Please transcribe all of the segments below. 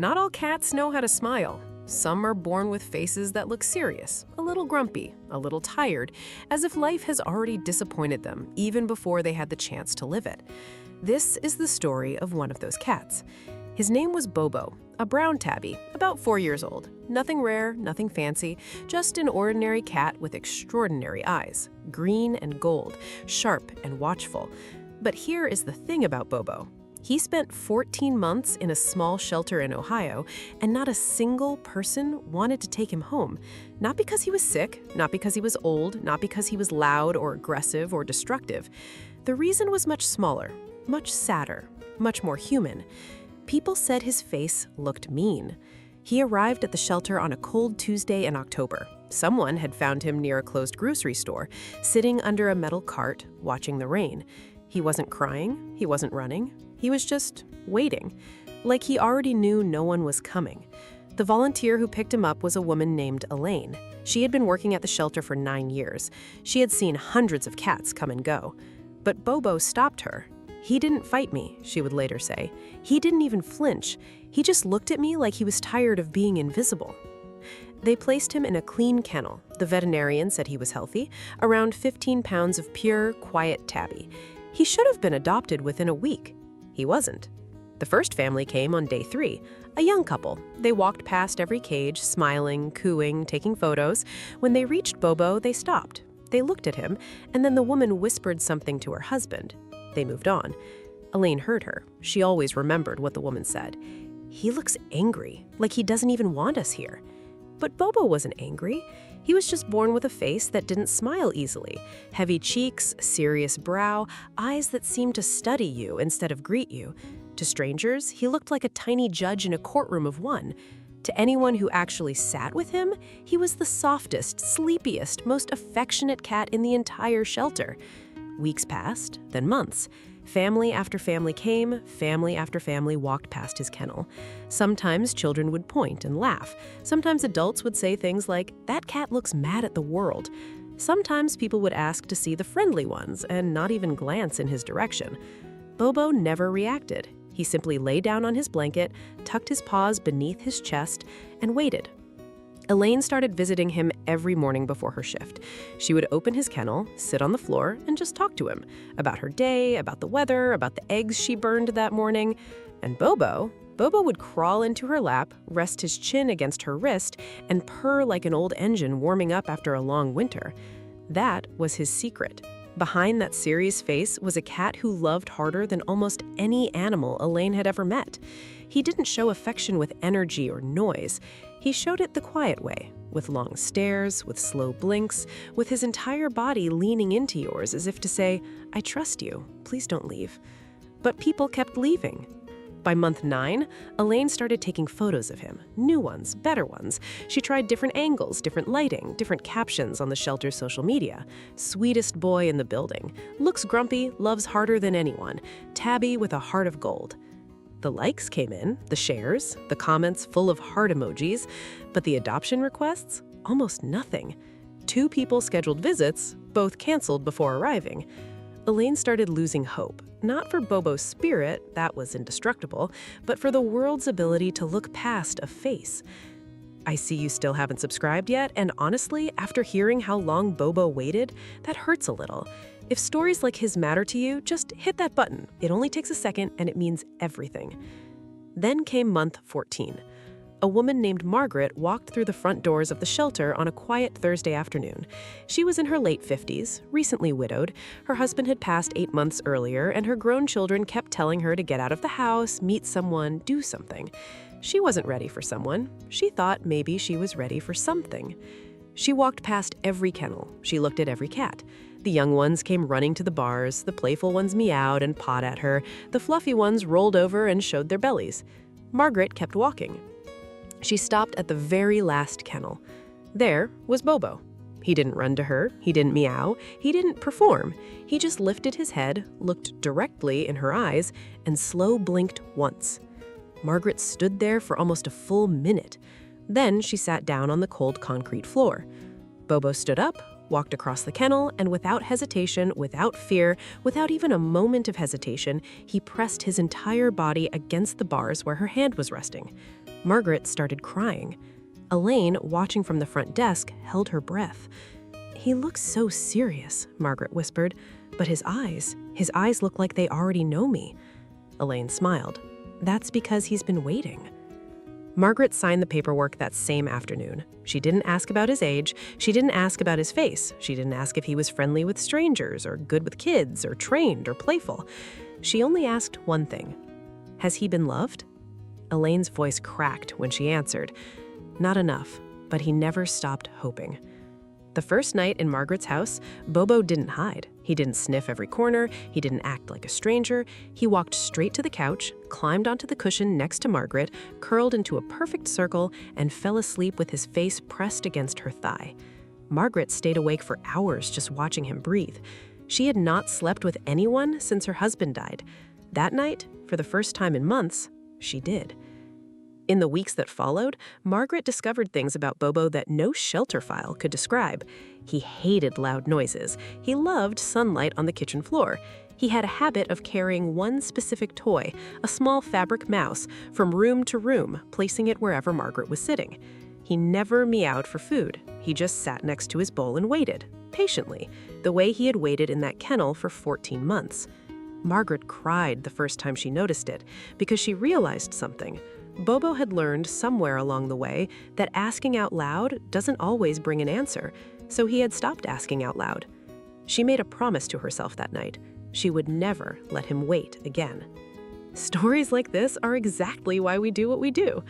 Not all cats know how to smile. Some are born with faces that look serious, a little grumpy, a little tired, as if life has already disappointed them even before they had the chance to live it. This is the story of one of those cats. His name was Bobo, a brown tabby, about 4 years old. Nothing rare, nothing fancy, just an ordinary cat with extraordinary eyes, green and gold, sharp and watchful. But here is the thing about Bobo. He spent 14 months in a small shelter in Ohio, and not a single person wanted to take him home. Not because he was sick, not because he was old, not because he was loud or aggressive or destructive. The reason was much smaller, much sadder, much more human. People said his face looked mean. He arrived at the shelter on a cold Tuesday in October. Someone had found him near a closed grocery store, sitting under a metal cart, watching the rain. He wasn't crying, he wasn't running, he was just waiting, like he already knew no one was coming. The volunteer who picked him up was a woman named Elaine. She had been working at the shelter for 9 years. She had seen hundreds of cats come and go. But Bobo stopped her. "He didn't fight me," she would later say. "He didn't even flinch. He just looked at me like he was tired of being invisible." They placed him in a clean kennel. The veterinarian said he was healthy, around 15 pounds of pure, quiet tabby. He should have been adopted within a week. He wasn't. The first family came on day 3, a young couple. They walked past every cage, smiling, cooing, taking photos. When they reached Bobo, they stopped. They looked at him, and then the woman whispered something to her husband. They moved on. Elaine heard her. She always remembered what the woman said. "He looks angry, like he doesn't even want us here." But Bobo wasn't angry. He was just born with a face that didn't smile easily. Heavy cheeks, serious brow, eyes that seemed to study you instead of greet you. To strangers, he looked like a tiny judge in a courtroom of one. To anyone who actually sat with him, he was the softest, sleepiest, most affectionate cat in the entire shelter. Weeks passed, then months. Family after family came, family after family walked past his kennel. Sometimes children would point and laugh. Sometimes adults would say things like, "That cat looks mad at the world." Sometimes people would ask to see the friendly ones and not even glance in his direction. Bobo never reacted. He simply lay down on his blanket, tucked his paws beneath his chest, and waited. Elaine started visiting him every morning before her shift. She would open his kennel, sit on the floor, and just talk to him about her day, about the weather, about the eggs she burned that morning. And Bobo would crawl into her lap, rest his chin against her wrist, and purr like an old engine warming up after a long winter. That was his secret. Behind that serious face was a cat who loved harder than almost any animal Elaine had ever met. He didn't show affection with energy or noise. He showed it the quiet way, with long stares, with slow blinks, with his entire body leaning into yours as if to say, "I trust you, please don't leave." But people kept leaving. By month 9, Elaine started taking photos of him, new ones, better ones. She tried different angles, different lighting, different captions on the shelter's social media. "Sweetest boy in the building. Looks grumpy, loves harder than anyone. Tabby with a heart of gold." The likes came in, the shares, the comments full of heart emojis, but the adoption requests? Almost nothing. 2 people scheduled visits, both canceled before arriving. Elaine started losing hope, not for Bobo's spirit, that was indestructible, but for the world's ability to look past a face. I see you still haven't subscribed yet, and honestly, after hearing how long Bobo waited, that hurts a little. If stories like his matter to you, just hit that button. It only takes a second, and it means everything. Then came month 14. A woman named Margaret walked through the front doors of the shelter on a quiet Thursday afternoon. She was in her late 50s, recently widowed. Her husband had passed 8 months earlier, and her grown children kept telling her to get out of the house, meet someone, do something. She wasn't ready for someone. She thought maybe she was ready for something. She walked past every kennel. She looked at every cat. The young ones came running to the bars, the playful ones meowed and pawed at her, the fluffy ones rolled over and showed their bellies. Margaret kept walking. She stopped at the very last kennel. There was Bobo. He didn't run to her, he didn't meow, he didn't perform. He just lifted his head, looked directly in her eyes, and slow blinked once. Margaret stood there for almost a full minute. Then she sat down on the cold concrete floor. Bobo stood up, walked across the kennel, and without hesitation, without fear, without even a moment of hesitation, he pressed his entire body against the bars where her hand was resting. Margaret started crying. Elaine, watching from the front desk, held her breath. "He looks so serious," Margaret whispered, "but his eyes look like they already know me." Elaine smiled. "That's because he's been waiting." Margaret signed the paperwork that same afternoon. She didn't ask about his age. She didn't ask about his face. She didn't ask if he was friendly with strangers or good with kids or trained or playful. She only asked one thing. "Has he been loved?" Elaine's voice cracked when she answered. Not enough, but he never stopped hoping. The first night in Margaret's house, Bobo didn't hide. He didn't sniff every corner. He didn't act like a stranger. He walked straight to the couch, climbed onto the cushion next to Margaret, curled into a perfect circle, and fell asleep with his face pressed against her thigh. Margaret stayed awake for hours just watching him breathe. She had not slept with anyone since her husband died. That night, for the first time in months, she did. In the weeks that followed, Margaret discovered things about Bobo that no shelter file could describe. He hated loud noises. He loved sunlight on the kitchen floor. He had a habit of carrying one specific toy, a small fabric mouse, from room to room, placing it wherever Margaret was sitting. He never meowed for food. He just sat next to his bowl and waited, patiently, the way he had waited in that kennel for 14 months. Margaret cried the first time she noticed it, because she realized something. Bobo had learned somewhere along the way that asking out loud doesn't always bring an answer, so he had stopped asking out loud. She made a promise to herself that night. She would never let him wait again. Stories like this are exactly why we do what we do.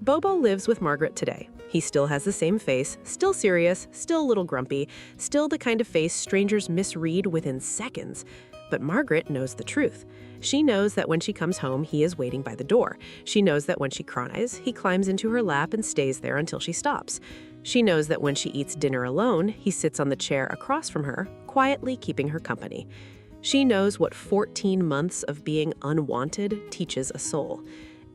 Bobo lives with Margaret today. He still has the same face, still serious, still a little grumpy, still the kind of face strangers misread within seconds. But Margaret knows the truth. She knows that when she comes home, he is waiting by the door. She knows that when she cries, he climbs into her lap and stays there until she stops. She knows that when she eats dinner alone, he sits on the chair across from her, quietly keeping her company. She knows what 14 months of being unwanted teaches a soul.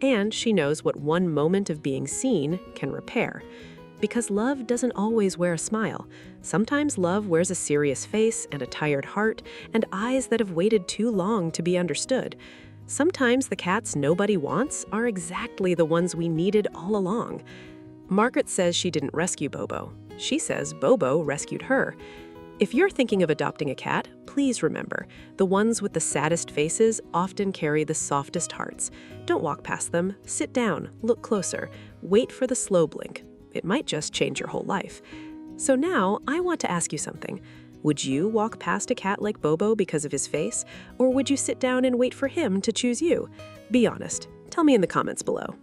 And she knows what one moment of being seen can repair. Because love doesn't always wear a smile. Sometimes love wears a serious face and a tired heart and eyes that have waited too long to be understood. Sometimes the cats nobody wants are exactly the ones we needed all along. Margaret says she didn't rescue Bobo. She says Bobo rescued her. If you're thinking of adopting a cat, please remember, the ones with the saddest faces often carry the softest hearts. Don't walk past them. Sit down, look closer, wait for the slow blink. It might just change your whole life. So now, I want to ask you something. Would you walk past a cat like Bobo because of his face? Or would you sit down and wait for him to choose you? Be honest. Tell me in the comments below.